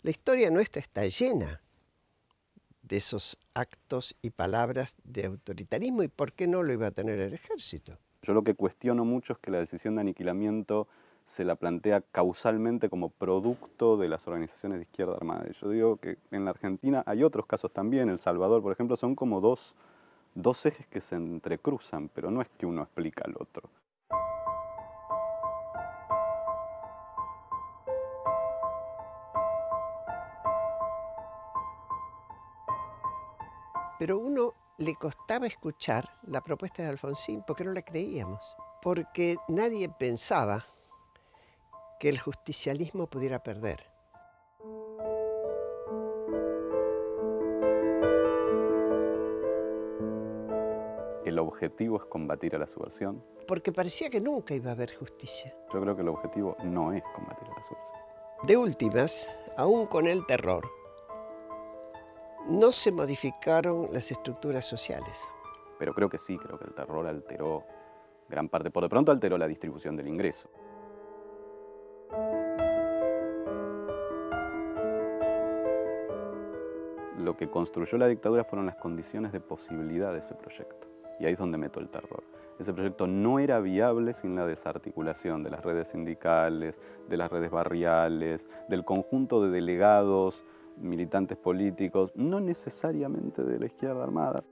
La historia nuestra está llena de esos actos y palabras de autoritarismo, y ¿por qué no lo iba a tener el ejército? Yo lo que cuestiono mucho es que la decisión de aniquilamiento se la plantea causalmente como producto de las organizaciones de izquierda armada. Y yo digo que en la Argentina hay otros casos también, El Salvador, por ejemplo, son como dos ejes que se entrecruzan, pero no es que uno explica al otro. Pero uno le costaba escuchar la propuesta de Alfonsín porque no la creíamos, porque nadie pensaba que el justicialismo pudiera perder. El objetivo es combatir a la subversión. Porque parecía que nunca iba a haber justicia. Yo creo que el objetivo no es combatir a la subversión. De últimas, aún con el terror, no se modificaron las estructuras sociales. Pero creo que sí, creo que el terror alteró gran parte, por de pronto alteró la distribución del ingreso. Lo que construyó la dictadura fueron las condiciones de posibilidad de ese proyecto. Y ahí es donde meto el terror. Ese proyecto no era viable sin la desarticulación de las redes sindicales, de las redes barriales, del conjunto de delegados, militantes políticos, no necesariamente de la izquierda armada.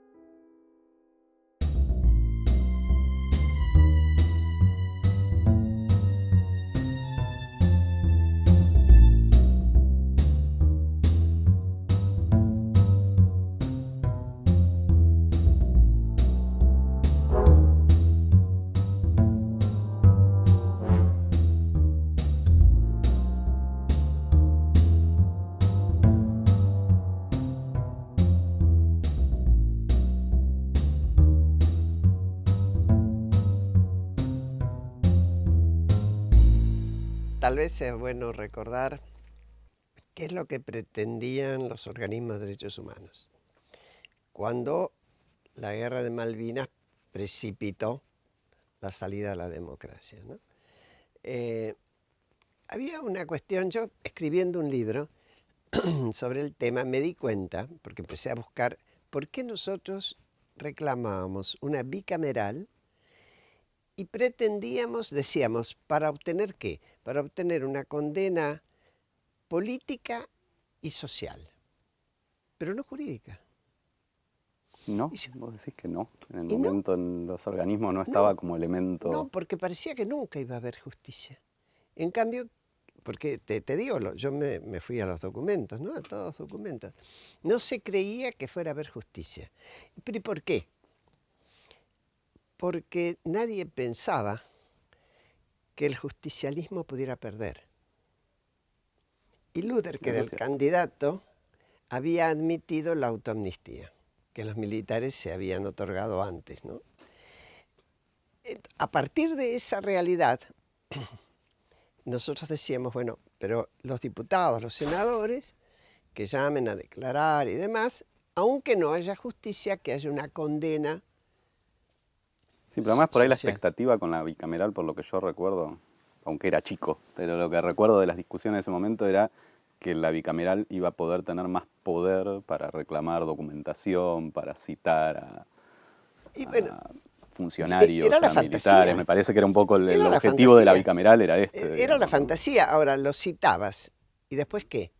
Tal vez sea bueno recordar qué es lo que pretendían los organismos de derechos humanos cuando la guerra de Malvinas precipitó la salida a la democracia, ¿no? Había una cuestión, yo escribiendo un libro sobre el tema me di cuenta, porque empecé a buscar, por qué nosotros reclamábamos una bicameral y pretendíamos, decíamos, ¿para obtener qué? Para obtener una condena política y social, pero no jurídica. No, vos decís que no. En el Y no, momento en los organismos no estaba como elemento. no, porque parecía que nunca iba a haber justicia. En cambio, porque te digo, yo me fui a los documentos, ¿no? A todos los documentos. No se creía que fuera a haber justicia. ¿Pero y por qué? Porque nadie pensaba que el justicialismo pudiera perder. Y Luder, que era el candidato, había admitido la autoamnistía, que los militares se habían otorgado antes, ¿no? A partir de esa realidad, nosotros decíamos, bueno, pero los diputados, los senadores, que llamen a declarar y demás, aunque no haya justicia, que haya una condena. Sí, pero además por ahí la expectativa con la bicameral, por lo que yo recuerdo, aunque era chico, pero lo que recuerdo de las discusiones de ese momento era que la bicameral iba a poder tener más poder para reclamar documentación, para citar a funcionarios, era la a fantasía. militares. Me parece que era un poco el objetivo de la bicameral, era este. Era la fantasía. Ahora, lo citabas. ¿Y después qué?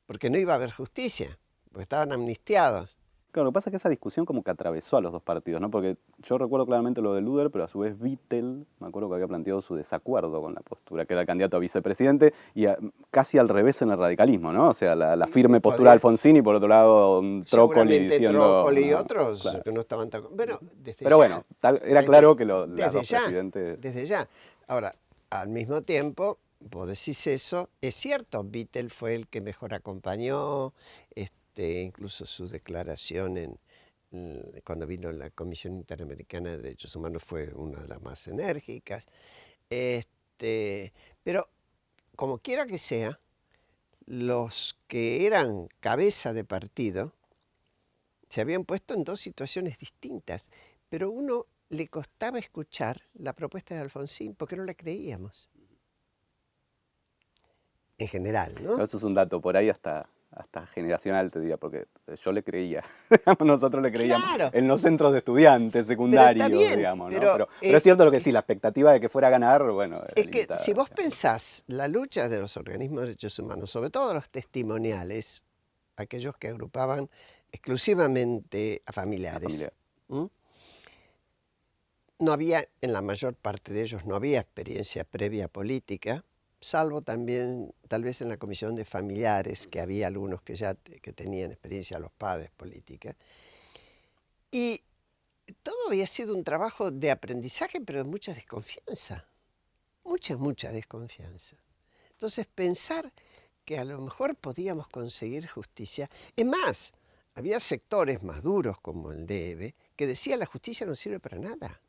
Porque no iba a haber justicia, porque estaban amnistiados. Claro, lo que pasa es que esa discusión como que atravesó a los dos partidos, ¿no? Porque yo recuerdo claramente lo de Luder, pero a su vez Vittel, me acuerdo que había planteado su desacuerdo con la postura, que era el candidato a vicepresidente, y casi al revés en el radicalismo, ¿no? O sea, la firme postura de Alfonsín y por otro lado Trócoli diciendo... Trócoli y otros, claro, que no estaban tan... Bueno, pero bueno, era claro que los dos presidentes... Desde ya. Ahora, al mismo tiempo, vos decís eso, es cierto, Vittel fue el que mejor acompañó, incluso su declaración cuando vino la Comisión Interamericana de Derechos Humanos fue una de las más enérgicas. Pero como quiera que sea, los que eran cabeza de partido se habían puesto en dos situaciones distintas, pero uno le costaba escuchar la propuesta de Alfonsín porque no la creíamos. en general, Pero ¿no? eso es un dato por ahí hasta generacional, te diría, porque yo le creía, nosotros le creíamos Claro, en los centros de estudiantes pero está secundarios, bien, digamos, ¿no? pero Pero es cierto lo que sí, la expectativa de que fuera a ganar, bueno, era es que si limitada, vos digamos. pensás la lucha de los organismos de derechos humanos, sobre todo los testimoniales, aquellos que agrupaban exclusivamente a La familiares, familia. ¿m? No había, en la mayor parte de ellos, no había experiencia previa política, salvo también, tal vez en la comisión de familiares, que había algunos que ya que tenían experiencia, los padres política. Y todo había sido un trabajo de aprendizaje, pero de mucha desconfianza, mucha desconfianza. Entonces pensar que a lo mejor podíamos conseguir justicia, es más, había sectores más duros como el de Eve, que decía la justicia no sirve para nada.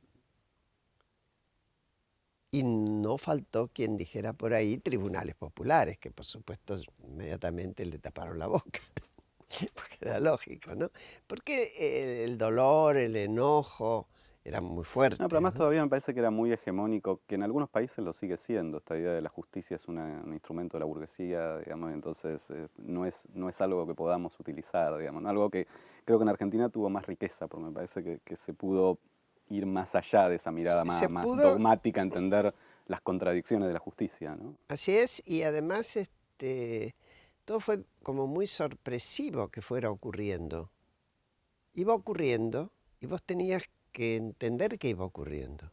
Y no faltó quien dijera por ahí tribunales populares, que por supuesto inmediatamente le taparon la boca, porque era lógico, ¿no? Porque el dolor, el enojo eran muy No, pero fuertes, además ¿no? todavía me parece que era muy hegemónico, que en algunos países lo sigue siendo, esta idea de la justicia es un instrumento de la burguesía, digamos, entonces no es algo que podamos utilizar, digamos, ¿no? Algo que creo que en Argentina tuvo más riqueza, porque me parece que se pudo ir más allá de esa mirada Se más pudo, dogmática, entender las contradicciones de la justicia, ¿no? así es, y además todo fue como muy sorpresivo que fuera ocurriendo. Iba ocurriendo y vos tenías que entender que iba ocurriendo.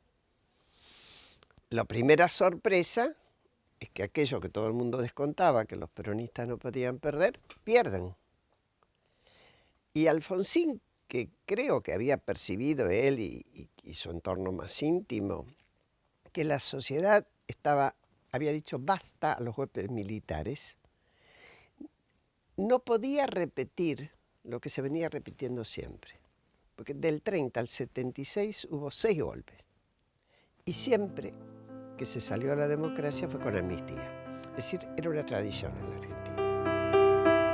La primera sorpresa es que aquello que todo el mundo descontaba, que los peronistas no podían perder, pierden. Y Alfonsín, que creo que había percibido él y su entorno más íntimo, que la sociedad había dicho basta a los golpes militares, no podía repetir lo que se venía repitiendo siempre. Porque del 30 al 76 hubo 6 golpes. Y siempre que se salió a la democracia fue con amnistía. Es decir, era una tradición en la Argentina.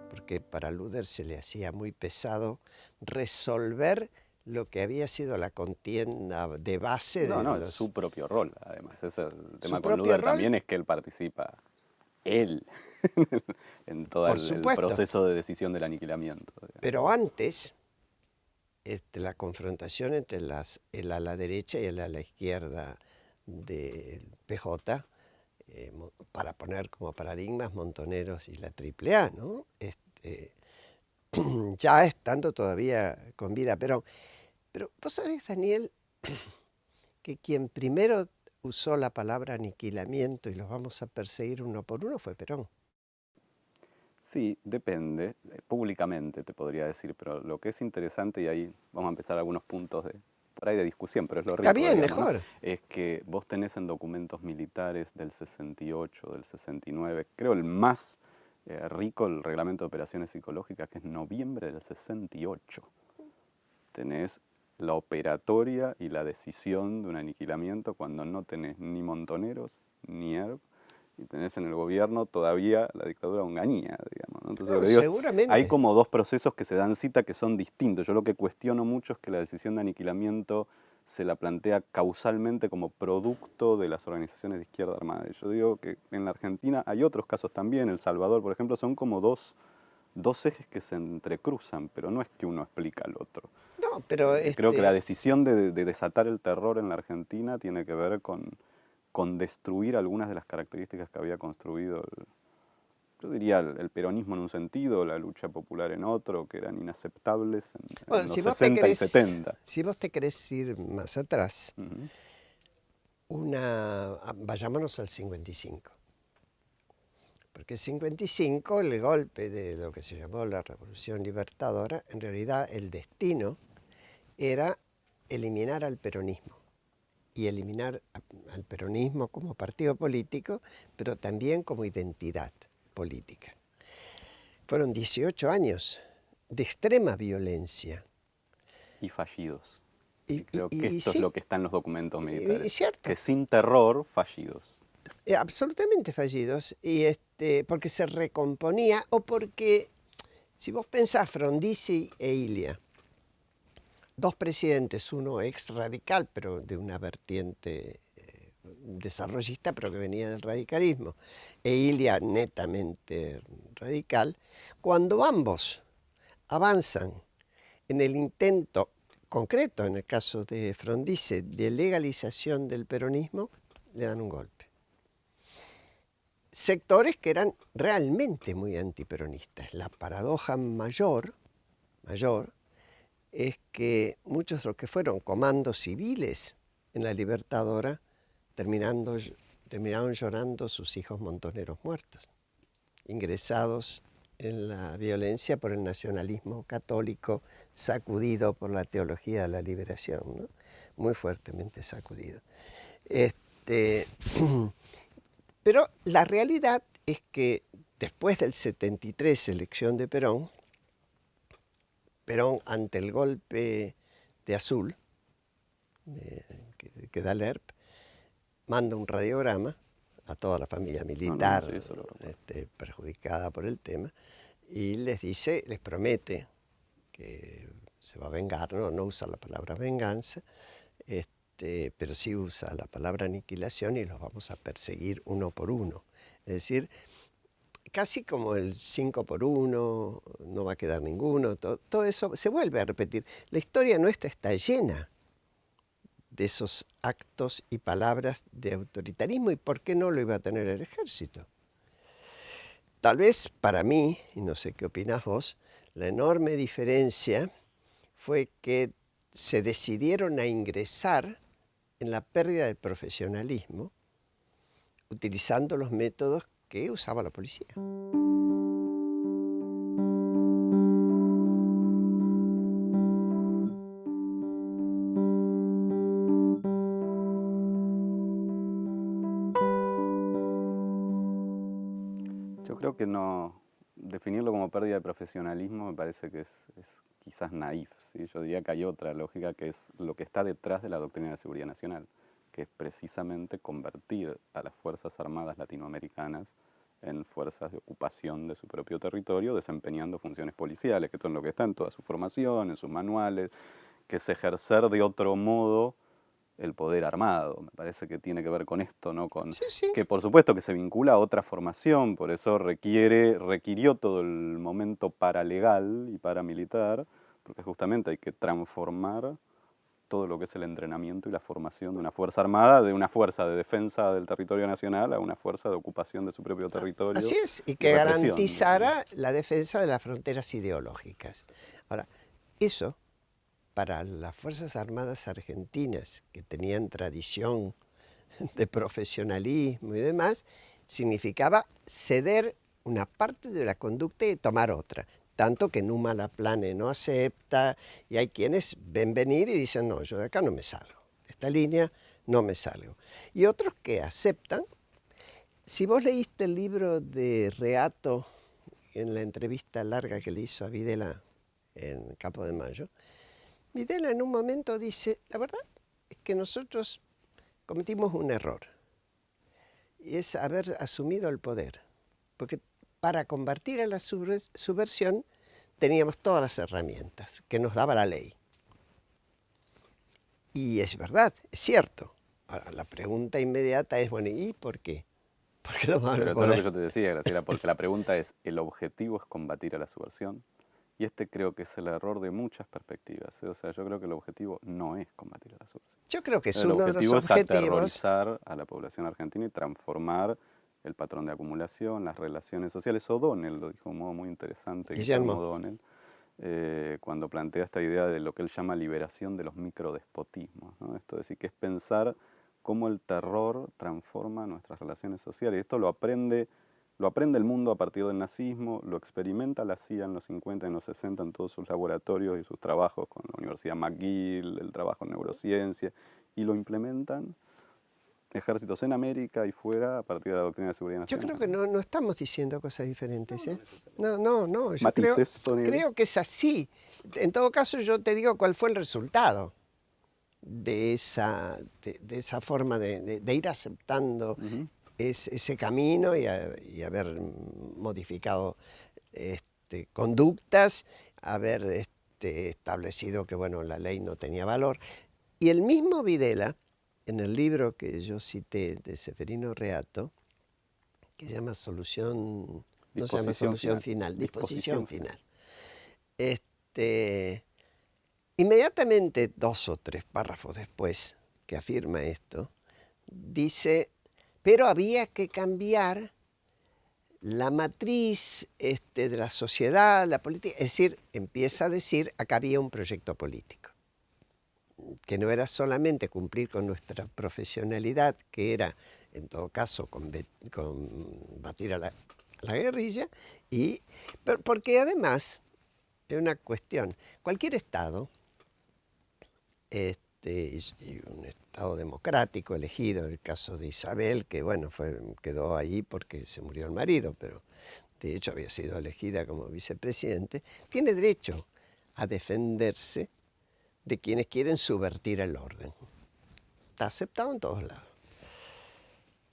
Porque para Luder se le hacía muy pesado resolver lo que había sido la contienda de base No, de no, es su propio rol, además. El su tema con propio Luder rol, también es que él participa, él, en todo por el supuesto. proceso de decisión del aniquilamiento, digamos. Pero antes, la confrontación entre el ala derecha y el ala izquierda del PJ, para poner como paradigmas Montoneros y la AAA, ¿no? Ya estando todavía con vida. Pero vos sabés, Daniel, que quien primero usó la palabra aniquilamiento y los vamos a perseguir uno por uno fue Perón. Sí, depende, públicamente te podría decir, pero lo que es interesante, y ahí vamos a empezar algunos puntos por ahí de discusión, pero es lo Está rico, bien, digamos, ¿no? mejor. Es que vos tenés en documentos militares del 68, del 69, creo el más rico, el reglamento de operaciones psicológicas, que es noviembre del 68. Tenés la operatoria y la decisión de un aniquilamiento cuando no tenés ni Montoneros ni ERP, y tenés en el gobierno todavía la dictadura onganía, digamos, ¿no? Entonces lo No, que digo es, hay seguramente. como dos procesos que se dan cita que son distintos. Yo lo que cuestiono mucho es que la decisión de aniquilamiento se la plantea causalmente como producto de las organizaciones de izquierda armada. Y yo digo que en la Argentina hay otros casos también, El Salvador, por ejemplo, son como dos ejes que se entrecruzan, pero no es que uno explica al otro. No, pero Creo que la decisión de desatar el terror en la Argentina tiene que ver con destruir algunas de las características que había construido, yo diría, el peronismo en un sentido, la lucha popular en otro, que eran inaceptables bueno, en los 60 y 70. si vos te querés ir más atrás, Ujú. vayámonos al 55. Porque el 55, el golpe de lo que se llamó la Revolución Libertadora, en realidad el destino era eliminar al peronismo. Y eliminar al peronismo como partido político, pero también como identidad política. Fueron 18 años de extrema violencia. Y fallidos. Y, Y creo que y esto es sí, lo que está en los documentos militares. cierto, Que sin terror, fallidos. absolutamente fallidos. porque se recomponía o porque, si vos pensás, Frondizi e Ilia, dos presidentes, uno ex radical, pero de una vertiente desarrollista, pero que venía del radicalismo, e Ilia netamente radical, cuando ambos avanzan en el intento concreto, en el caso de Frondizi, de legalización del peronismo, le dan un golpe. Sectores que eran realmente muy antiperonistas. La paradoja mayor es que muchos de los que fueron comandos civiles en la Libertadora terminaron llorando sus hijos montoneros muertos, ingresados en la violencia por el nacionalismo católico sacudido por la teología de la liberación, ¿no? Muy fuertemente sacudido. Pero la realidad es que después del 73, elección de Perón, ante el golpe de Azul, que da el ERP, manda un radiograma a toda la familia militar perjudicada por el tema, y les dice, les promete que se va a vengar, no usa la palabra venganza, pero sí usa la palabra aniquilación y los vamos a perseguir uno por uno. Es decir, casi como el 5 por 1, no va a quedar ninguno, todo eso se vuelve a repetir. La historia nuestra está llena de esos actos y palabras de autoritarismo, y ¿por qué no lo iba a tener el ejército? Tal vez para mí, y no sé qué opinás vos, la enorme diferencia fue que se decidieron a ingresar en la pérdida del profesionalismo utilizando los métodos que usaba la policía. Yo creo que no, definirlo como pérdida de profesionalismo me parece que es quizás naif, ¿sí? Yo diría que hay otra lógica que es lo que está detrás de la doctrina de seguridad nacional, que es precisamente convertir a las Fuerzas Armadas latinoamericanas en fuerzas de ocupación de su propio territorio, desempeñando funciones policiales, que esto es lo que está en toda su formación, en sus manuales, que es ejercer de otro modo el poder armado. Me parece que tiene que ver con esto, ¿no? Sí. Que por supuesto que se vincula a otra formación, por eso requirió todo el momento paralegal y paramilitar, porque justamente hay que transformar todo lo que es el entrenamiento y la formación de una fuerza armada, de una fuerza de defensa del territorio nacional a una fuerza de ocupación de su propio territorio. Así es, y que garantizara la defensa de las fronteras ideológicas. Ahora, eso, para las Fuerzas Armadas argentinas, que tenían tradición de profesionalismo y demás, significaba ceder una parte de la conducta y tomar otra. Tanto que Numa Laplane no acepta, y hay quienes ven venir y dicen, no, yo de acá no me salgo, de esta línea no me salgo. Y otros que aceptan. Si vos leíste el libro de Reato en la entrevista larga que le hizo a Videla en Campo de Mayo, Videla en un momento dice, la verdad es que nosotros cometimos un error, y es haber asumido el poder, porque para combatir a la subversión teníamos todas las herramientas que nos daba la ley. Y es verdad, es cierto. Ahora, la pregunta inmediata es, bueno, ¿y por qué? Pero todo lo que yo te decía, Graciela, porque la pregunta es, ¿el objetivo es combatir a la subversión? Y creo que es el error de muchas perspectivas, ¿eh? O sea, yo creo que el objetivo no es combatir a la subversión. Yo creo que es uno de los objetivos. El objetivo es objetivos. aterrorizar a la población argentina y transformar el patrón de acumulación, las relaciones sociales. O'Donnell lo dijo de un modo muy interesante, Guillermo O'Donnell, cuando plantea esta idea de lo que él llama liberación de los microdespotismos, ¿no? Esto es decir, que es pensar cómo el terror transforma nuestras relaciones sociales. Y esto lo aprende el mundo a partir del nazismo, lo experimenta la CIA en los 50 y en los 60 en todos sus laboratorios y sus trabajos con la Universidad McGill, el trabajo en neurociencia, y lo implementan ejércitos en América y fuera a partir de la doctrina de seguridad nacional. Yo creo que no estamos diciendo cosas diferentes, ¿eh? No. Yo Matices, creo que es así. En todo caso, yo te digo cuál fue el resultado de esa forma de ir aceptando ese camino y haber modificado conductas, haber establecido que bueno, la ley no tenía valor. Y el mismo Videla, en el libro que yo cité de Seferino Reato, que se llama Solución, no se llama Solución Final, Disposición Final. Inmediatamente 2 o 3 párrafos después que afirma esto, dice, pero había que cambiar la matriz de la sociedad, la política, es decir, empieza a decir, acá había un proyecto político, que no era solamente cumplir con nuestra profesionalidad, que era, en todo caso, combatir a la guerrilla, pero porque además, es una cuestión, cualquier Estado, y un Estado democrático elegido, el caso de Isabel, que bueno, quedó ahí porque se murió el marido, pero de hecho había sido elegida como vicepresidente, tiene derecho a defenderse de quienes quieren subvertir el orden. Está aceptado en todos lados.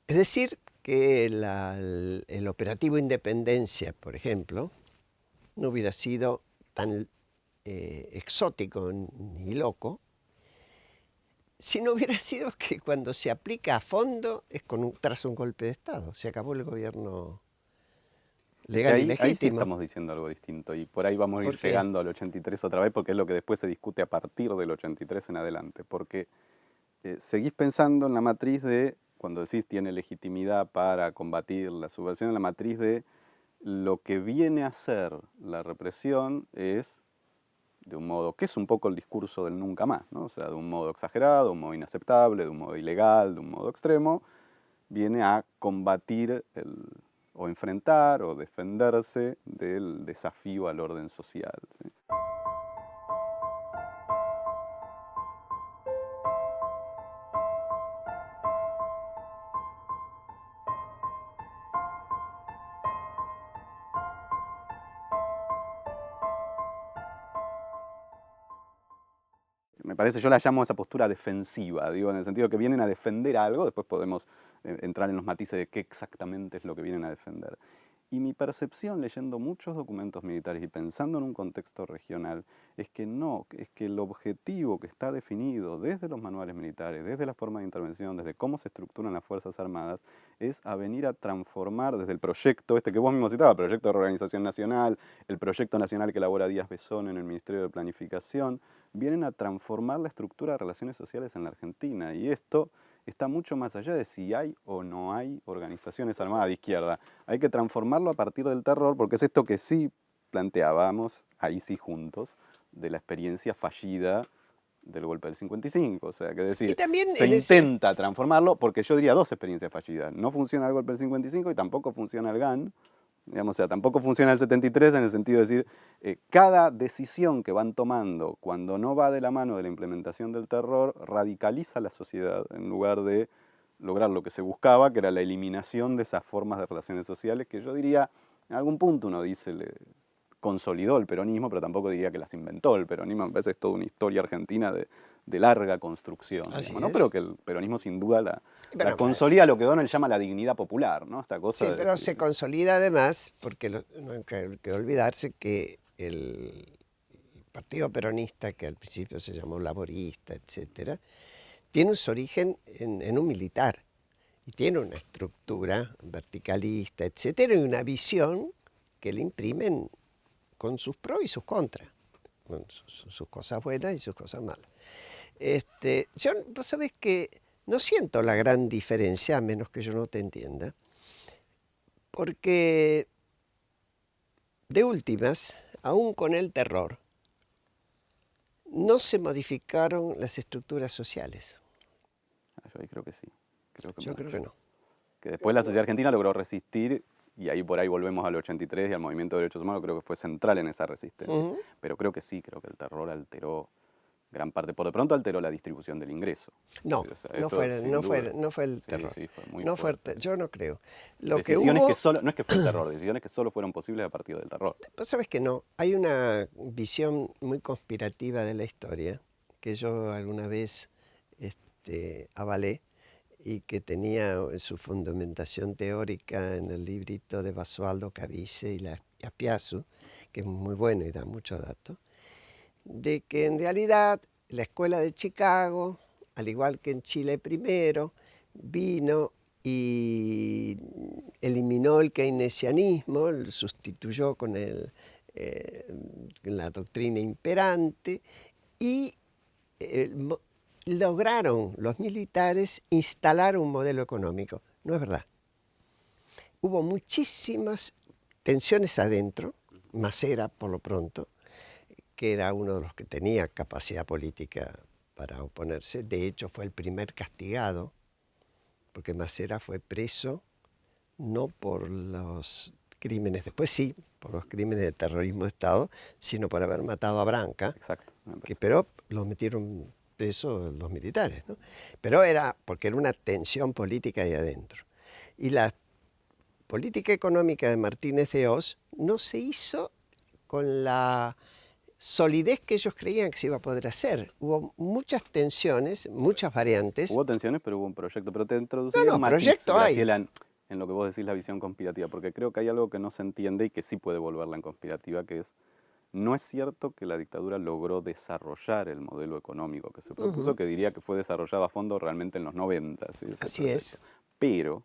Es decir, que el operativo Independencia, por ejemplo, no hubiera sido tan exótico ni loco, si no hubiera sido que cuando se aplica a fondo es tras un golpe de Estado. Se acabó el gobierno legal y legítimo. Ahí sí estamos diciendo algo distinto y por ahí vamos a ir llegando al 83 otra vez porque es lo que después se discute a partir del 83 en adelante. Porque seguís pensando en la matriz de, cuando decís tiene legitimidad para combatir la subversión, en la matriz de lo que viene a ser la represión es de un modo, que es un poco el discurso del nunca más, ¿no? O sea, de un modo exagerado, de un modo inaceptable, de un modo ilegal, de un modo extremo, viene a combatir o enfrentar o defenderse del desafío al orden social, ¿sí? Me parece, yo la llamo esa postura defensiva, digo, en el sentido que vienen a defender algo, después podemos entrar en los matices de qué exactamente es lo que vienen a defender. Y mi percepción, leyendo muchos documentos militares y pensando en un contexto regional, es que no, es que el objetivo que está definido desde los manuales militares, desde la forma de intervención, desde cómo se estructuran las Fuerzas Armadas, es a venir a transformar desde el proyecto que vos mismo citabas, el proyecto de reorganización nacional, el proyecto nacional que elabora Díaz Besón en el Ministerio de Planificación, vienen a transformar la estructura de relaciones sociales en la Argentina. Y esto está mucho más allá de si hay o no hay organizaciones armadas de izquierda. Hay que transformarlo a partir del terror, porque es esto que sí planteábamos, ahí sí juntos, de la experiencia fallida del golpe del 55. O sea, que decir, se intenta transformarlo, porque yo diría 2 experiencias fallidas. No funciona el golpe del 55 y tampoco funciona el GAN. Digamos, o sea, tampoco funciona el 73 en el sentido de decir, cada decisión que van tomando cuando no va de la mano de la implementación del terror radicaliza la sociedad en lugar de lograr lo que se buscaba, que era la eliminación de esas formas de relaciones sociales que yo diría, en algún punto uno dice, consolidó el peronismo, pero tampoco diría que las inventó el peronismo. Me parece que es toda una historia argentina de larga construcción, digamos, ¿no? Pero que el peronismo sin duda la consolida, lo que O'Donnell llama la dignidad popular, ¿no? Esta cosa sí, pero se consolida además, porque no hay que olvidarse que el Partido Peronista, que al principio se llamó laborista, etcétera, tiene su origen en un militar y tiene una estructura verticalista, etcétera, y una visión que le imprimen con sus pros y sus contras, con sus cosas buenas y sus cosas malas. Yo, vos sabés que no siento la gran diferencia, a menos que yo no te entienda, porque de últimas, aún con el terror, no se modificaron las estructuras sociales. Yo ahí creo que sí. Yo creo que no. Que después la sociedad argentina logró resistir, y ahí por ahí volvemos al 83 y al movimiento de derechos humanos, creo que fue central en esa resistencia. Pero creo que sí, creo que el terror alteró gran parte, por de pronto alteró la distribución del ingreso. No, o sea, no fue el terror. Sí, fue muy fuerte. Yo no creo. Decisiones que solo, no es que fue el terror, decisiones que solo fueron posibles a partir del terror. Vos sabés que no, hay una visión muy conspirativa de la historia, que yo alguna vez avalé, y que tenía su fundamentación teórica en el librito de Basualdo Cabisse y Appiazu, que es muy bueno y da muchos datos, de que en realidad la escuela de Chicago, al igual que en Chile primero, vino y eliminó el keynesianismo, lo sustituyó con la doctrina imperante y lograron los militares instalar un modelo económico. No es verdad. Hubo muchísimas tensiones adentro, Massera por lo pronto, que era uno de los que tenía capacidad política para oponerse. De hecho, fue el primer castigado, porque Massera fue preso no por los crímenes, después sí, por los crímenes de terrorismo de Estado, sino por haber matado a Branca. Exacto. Pero los metieron presos los militares, ¿no? Pero era porque era una tensión política ahí adentro. Y la política económica de Martínez de Hoz no se hizo con la solidez que ellos creían que se iba a poder hacer. Hubo muchas tensiones, muchas variantes. Hubo tensiones, pero hubo un proyecto. Pero te introduciría un matiz, proyecto Graciela, en lo que vos decís, la visión conspirativa, porque creo que hay algo que no se entiende y que sí puede volverla en conspirativa, que es, no es cierto que la dictadura logró desarrollar el modelo económico que se propuso, que diría que fue desarrollado a fondo realmente en los 90. Así es. Pero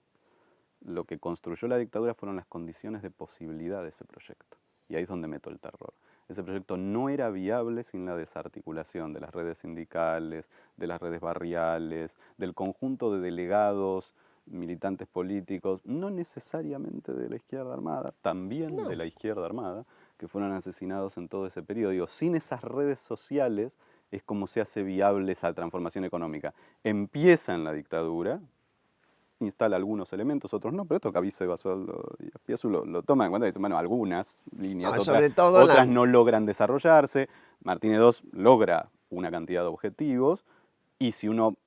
lo que construyó la dictadura fueron las condiciones de posibilidad de ese proyecto. Y ahí es donde meto el terror. Ese proyecto no era viable sin la desarticulación de las redes sindicales, de las redes barriales, del conjunto de delegados, militantes políticos, no necesariamente de la izquierda armada, también de la izquierda armada, que fueron asesinados en todo ese periodo. Digo, sin esas redes sociales es como se hace viable esa transformación económica. Empieza en la dictadura, instala algunos elementos, otros no, pero esto Cabisse, Basualdo y Appiazu lo toman en cuenta y dicen, bueno, algunas líneas, otras no logran desarrollarse. Martínez II logra una cantidad de objetivos y si uno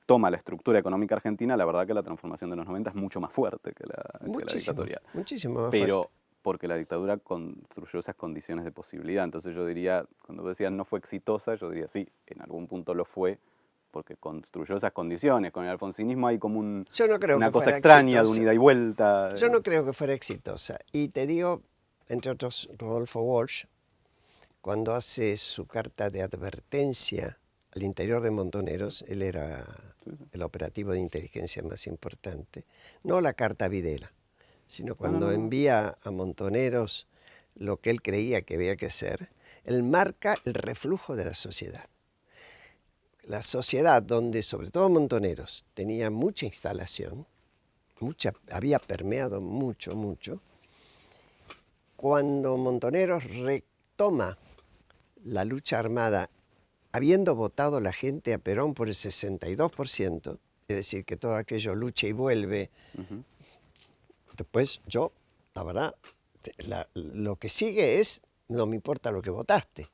toma la estructura económica argentina, la verdad que la transformación de los 90 es mucho más fuerte que la dictatorial. Muchísimo más pero fuerte. Porque la dictadura construyó esas condiciones de posibilidad. Entonces yo diría, cuando vos decías no fue exitosa, yo diría sí, en algún punto lo fue, porque construyó esas condiciones. Con el alfonsinismo hay como una cosa extraña de un ida y vuelta. Yo no creo que fuera exitosa. Y te digo, entre otros, Rodolfo Walsh, cuando hace su carta de advertencia al interior de Montoneros, él era el operativo de inteligencia más importante, no la carta a Videla, sino cuando envía a Montoneros lo que él creía que había que hacer, él marca el reflujo de la sociedad. La sociedad donde, sobre todo Montoneros, tenía mucha instalación, había permeado mucho, cuando Montoneros retoma la lucha armada, habiendo votado la gente a Perón por el 62%, es decir, que todo aquello lucha y vuelve, después yo, la verdad, lo que sigue es, no me importa lo que votaste.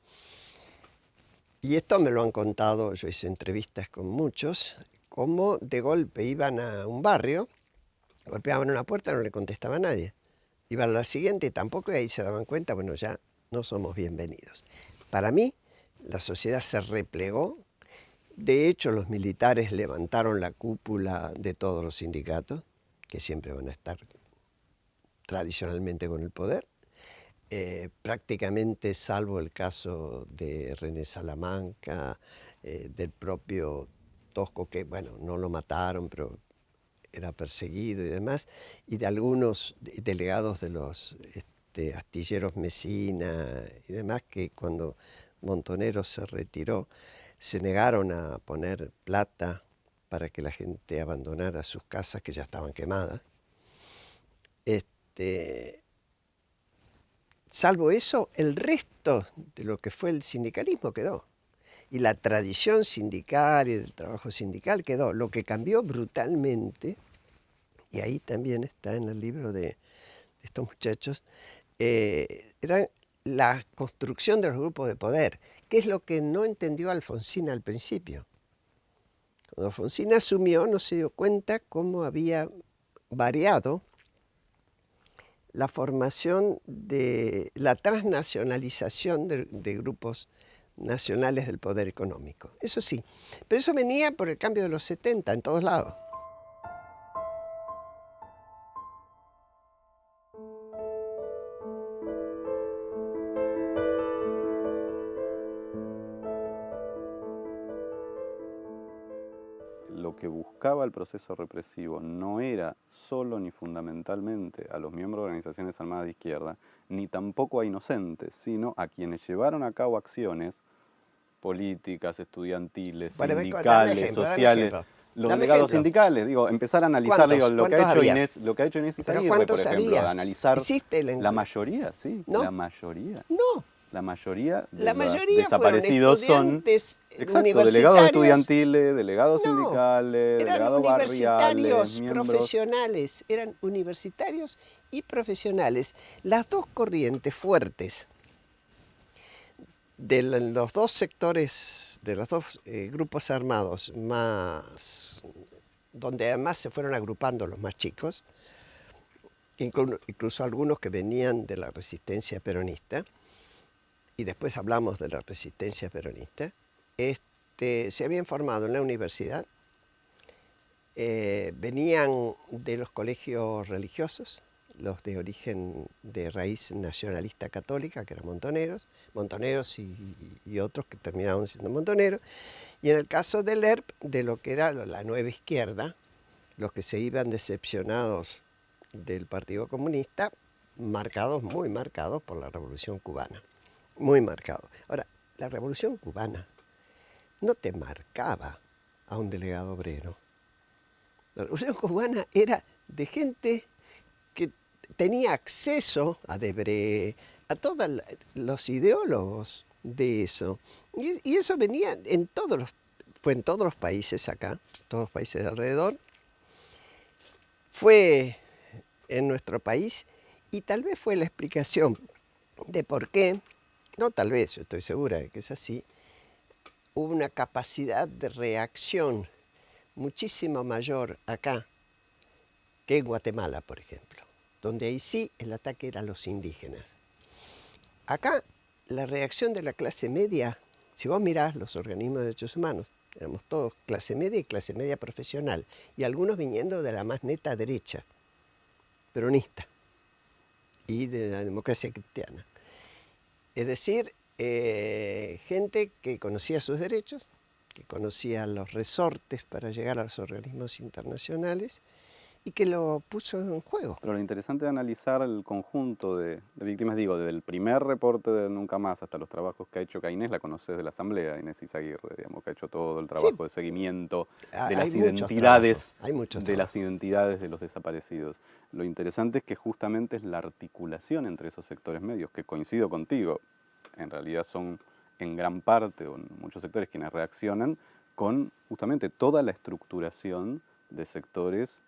Y esto me lo han contado, yo hice entrevistas con muchos, cómo de golpe iban a un barrio, golpeaban una puerta, no le contestaba a nadie. Iban a la siguiente y tampoco, y ahí se daban cuenta, bueno, ya no somos bienvenidos. Para mí, la sociedad se replegó. De hecho, los militares levantaron la cúpula de todos los sindicatos, que siempre van a estar tradicionalmente con el poder. Prácticamente, salvo el caso de René Salamanca, del propio Tosco, que bueno, no lo mataron, pero era perseguido y demás, y de algunos delegados de los astilleros Mesina y demás, que cuando Montoneros se retiró, se negaron a poner plata para que la gente abandonara sus casas que ya estaban quemadas. Salvo eso, el resto de lo que fue el sindicalismo quedó. Y la tradición sindical y del trabajo sindical quedó. Lo que cambió brutalmente, y ahí también está en el libro de estos muchachos, era la construcción de los grupos de poder, que es lo que no entendió Alfonsín al principio. Cuando Alfonsín asumió, no se dio cuenta cómo había variado la formación de la transnacionalización de grupos nacionales del poder económico. Eso sí, pero eso venía por el cambio de los 70 en todos lados. que buscaba el proceso represivo no era solo ni fundamentalmente a los miembros de organizaciones armadas de izquierda, ni tampoco a inocentes, sino a quienes llevaron a cabo acciones políticas, estudiantiles, Bueno, dame sindicales, ejemplo, dame sociales, ejemplo. los Dame delegados ejemplo. sindicales, digo, empezar a analizar, digo, lo que ha hecho había? Inés, lo que ha hecho Inés ¿Pero Izaguirre, por cuántos ejemplo, había? analizar ¿Hiciste la mayoría, sí, ¿No? la mayoría. No. La mayoría de La los mayoría fueron desaparecidos son, estudiantes exacto, delegados universitarios. estudiantiles, delegados No, sindicales, eran delegados barriales, universitarios miembros. profesionales, eran universitarios y profesionales. Las dos corrientes fuertes de los dos sectores, de los dos grupos armados más, donde además se fueron agrupando los más chicos, incluso algunos que venían de la resistencia peronista, y después hablamos de la resistencia peronista, se habían formado en la universidad, venían de los colegios religiosos, los de origen de raíz nacionalista católica, que eran montoneros y otros que terminaron siendo montoneros, y en el caso del ERP, de lo que era la nueva izquierda, los que se iban decepcionados del Partido Comunista, muy marcados por la Revolución Cubana. Muy marcado. Ahora, la Revolución Cubana no te marcaba a un delegado obrero. La Revolución Cubana era de gente que tenía acceso a Debré, a todos los ideólogos de eso. Y eso venía fue en todos los países acá, todos los países de alrededor. Fue en nuestro país y tal vez fue la explicación de por qué, no tal vez, yo estoy segura de que es así, hubo una capacidad de reacción muchísimo mayor acá que en Guatemala, por ejemplo, donde ahí sí el ataque era a los indígenas. Acá la reacción de la clase media, si vos mirás los organismos de derechos humanos, éramos todos clase media y clase media profesional, y algunos viniendo de la más neta derecha, peronista, y de la democracia cristiana. Es decir, gente que conocía sus derechos, que conocía los resortes para llegar a los organismos internacionales y que lo puso en juego. Pero lo interesante de analizar el conjunto de víctimas, digo, desde el primer reporte de Nunca Más hasta los trabajos que ha hecho, que Inés la conoces de la Asamblea, Inés Izaguirre, digamos, que ha hecho todo el trabajo de seguimiento de las identidades, las identidades de los desaparecidos. Lo interesante es que justamente es la articulación entre esos sectores medios, que coincido contigo, en realidad son en gran parte o en muchos sectores quienes reaccionan con justamente toda la estructuración de sectores.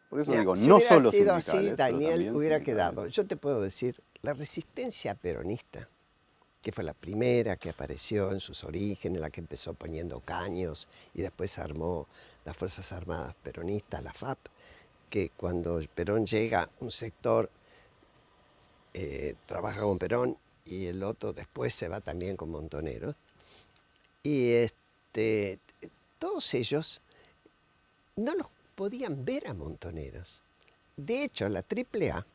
Por eso digo, no solo sindicales, si hubiera sido así, Daniel hubiera sindicales. quedado. Yo te puedo decir, la resistencia peronista, que fue la primera que apareció en sus orígenes, la que empezó poniendo caños y después armó las Fuerzas Armadas Peronistas, la FAP, que cuando Perón llega, un sector trabaja con Perón y el otro después se va también con Montoneros. Y todos ellos no los podían ver a Montoneros. De hecho, la AAA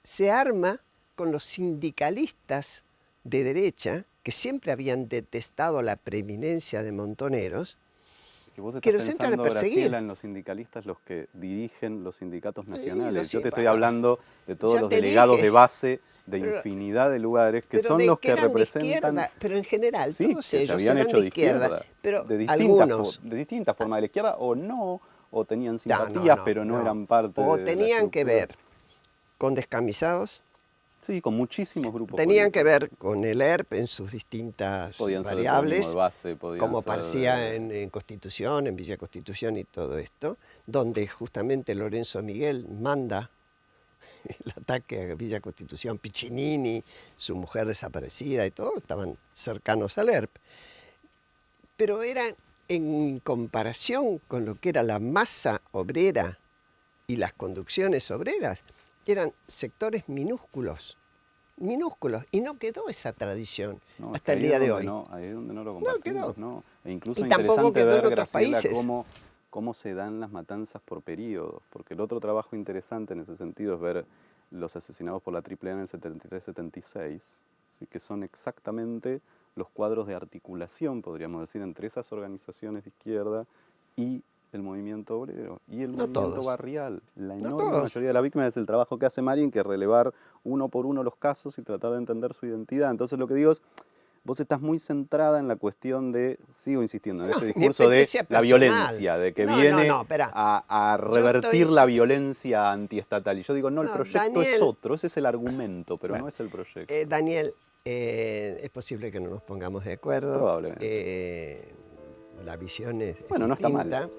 se arma con los sindicalistas de derecha, que siempre habían detestado la preeminencia de Montoneros, que vos que estás los entran a pensando, perseguir. Graciela, en los sindicalistas, los que dirigen los sindicatos nacionales. Sí, Yo te estoy hablando de todos los te delegados dije, de base de pero, infinidad de lugares que son de los que que eran representan. De izquierda, pero en general, sí, todos que ellos se habían eran hecho de izquierda, pero de distintas formas de la izquierda o no, o tenían simpatías, pero no eran parte o de la tenían que estructura. ver con descamisados. Sí, con muchísimos grupos Tenían políticos. que ver con el ERP en sus distintas Podían ser de variables, de base, como ser parecía en Constitución, en Villa Constitución y todo esto, donde justamente Lorenzo Miguel manda el ataque a Villa Constitución, Piccinini, su mujer desaparecida y todo, estaban cercanos al ERP. Pero eran, en comparación con lo que era la masa obrera y las conducciones obreras, eran sectores minúsculos, y no quedó esa tradición hasta el día de hoy. Ahí es donde no lo compartimos, ¿no? E incluso Y tampoco interesante quedó ver, en otros Graciela, países. cómo se dan las matanzas por periodos, porque el otro trabajo interesante en ese sentido es ver los asesinados por la AAA en el 73-76, ¿sí? Que son exactamente los cuadros de articulación, podríamos decir, entre esas organizaciones de izquierda y el movimiento obrero y el No movimiento todos. barrial. La No enorme todos. mayoría de las víctimas es el trabajo que hace Marín, que es relevar uno por uno los casos y tratar de entender su identidad. Entonces lo que digo es, vos estás muy centrada en la cuestión de, sigo insistiendo, en No, este mi discurso de experiencia la personal. violencia, de que No, viene espera. a Yo revertir estoy... la violencia antiestatal. Y yo digo, no, el No, proyecto es Daniel, otro, ese es el argumento, pero bueno, no es el proyecto. Daniel, es posible que no nos pongamos de acuerdo. Probablemente. La visión es Bueno, no está mal. distinta.